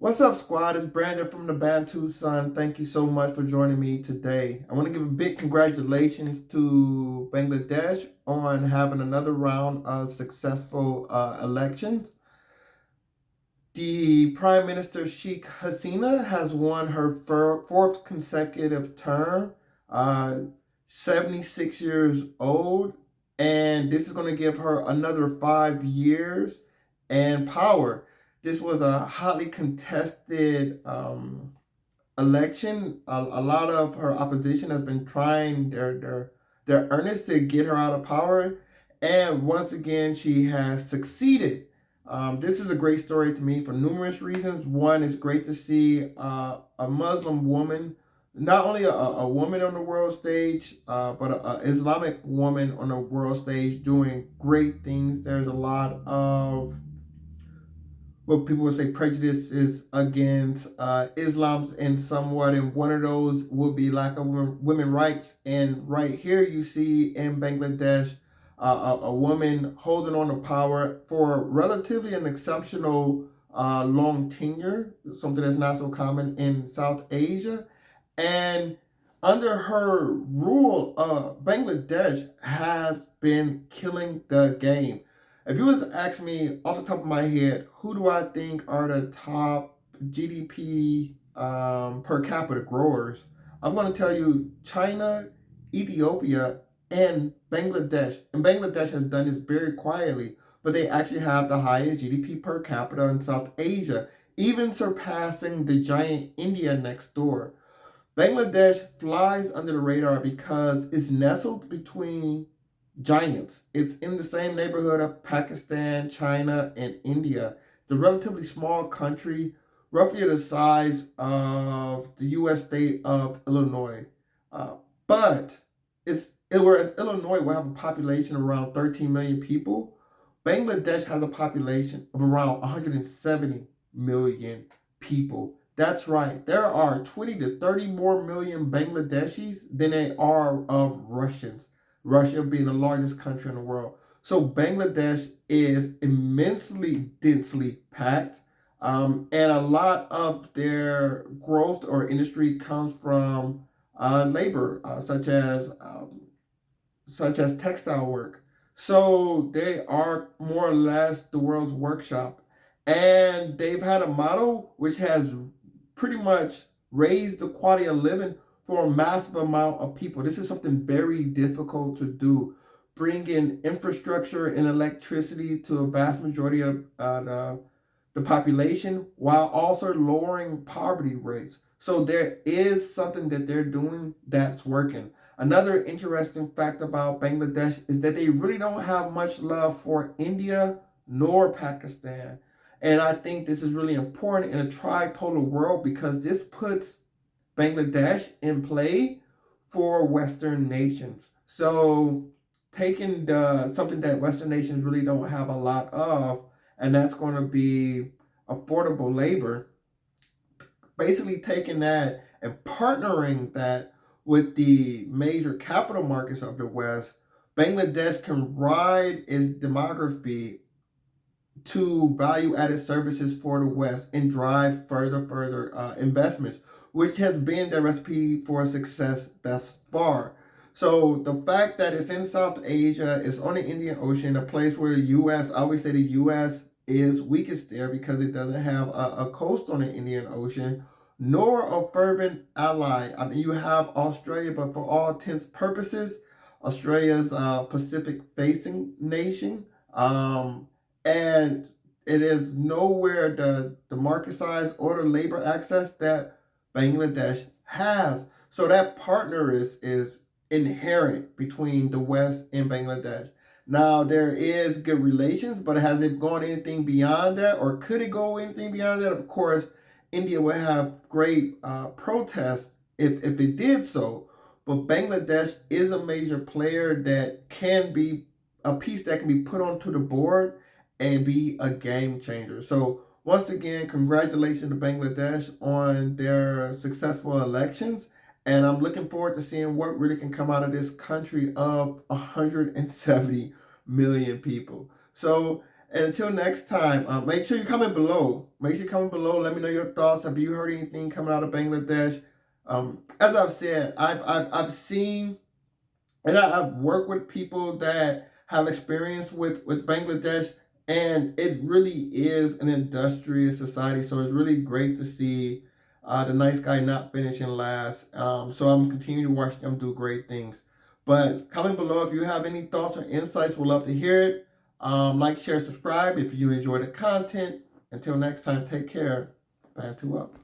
What's up, squad? It's Brandon from the Bantu Sun. Thank you so much for joining me today. I want to give a big congratulations to Bangladesh on having another round of successful elections. The Prime Minister Sheikh Hasina has won her fourth consecutive term, uh, 76 years old, and this is going to give her another 5 years and power. This was a hotly contested election. A lot of her opposition has been trying their earnest to get her out of power, and once again, she has succeeded. This is a great story to me for numerous reasons. One, it's great to see a Muslim woman, not only a woman on the world stage, but a Islamic woman on the world stage doing great things. There's a lot of what people would say prejudice is against Islam and somewhat, and one of those would be lack of women rights. And right here, you see in Bangladesh a woman holding on to power for relatively an exceptional long tenure, something that's not so common in South Asia. And under her rule, Bangladesh has been killing the game. If you was to ask me off the top of my head, who do I think are the top GDP per capita growers? I'm going to tell you China, Ethiopia, and Bangladesh. And Bangladesh has done this very quietly, but they actually have the highest GDP per capita in South Asia, even surpassing the giant India next door. Bangladesh flies under the radar because it's nestled between giants. It's in the same neighborhood of Pakistan, China, and India. It's a relatively small country, roughly the size of the U.S. state of Illinois. Uh, but whereas Illinois will have a population of around 13 million people, Bangladesh has a population of around 170 million people. That's right. There are 20 to 30 more million Bangladeshis than there are of Russians. Russia being the largest country in the world. So Bangladesh is immensely densely packed, and a lot of their growth or industry comes from labor, such as textile work. So they are more or less the world's workshop. And they've had a model which has pretty much raised the quality of living for a massive amount of people. This is something very difficult to do. Bring in infrastructure and electricity to a vast majority of the population while also lowering poverty rates. So there is something that they're doing that's working. Another interesting fact about Bangladesh is that they really don't have much love for India nor Pakistan. And I think this is really important in a tripolar world because this puts Bangladesh in play for Western nations. So taking something that Western nations really don't have a lot of, and that's going to be affordable labor, basically taking that and partnering that with the major capital markets of the West, Bangladesh can ride its demography to value added services for the West and drive further investments, which has been the recipe for success thus far. So the fact that it's in South Asia, it's on the Indian Ocean, a place where the U.S. I always say the U.S. is weakest there because it doesn't have a coast on the Indian Ocean, nor a fervent ally. I mean, you have Australia, but for all intents purposes, Australia's Pacific facing nation. And it is nowhere the market size or the labor access that Bangladesh has. So that partner is inherent between the West and Bangladesh. Now there is good relations, but has it gone anything beyond that, or could it go anything beyond that? Of course, India would have great protests if it did so. But Bangladesh is a major player that can be a piece that can be put onto the board and be a game changer. So once again, congratulations to Bangladesh on their successful elections. And I'm looking forward to seeing what really can come out of this country of 170 million people. So And until next time, make sure you comment below. Make sure you comment below. Let me know your thoughts. Have you heard anything coming out of Bangladesh? As I've said, I've seen, and I've worked with people that have experience with Bangladesh, and it really is an industrious society. So it's really great to see the nice guy not finishing last. So I'm continuing to watch them do great things. But comment below if you have any thoughts or insights. We'd love to hear it. Like, share, subscribe if you enjoy the content. Until next time, take care. Bantu up.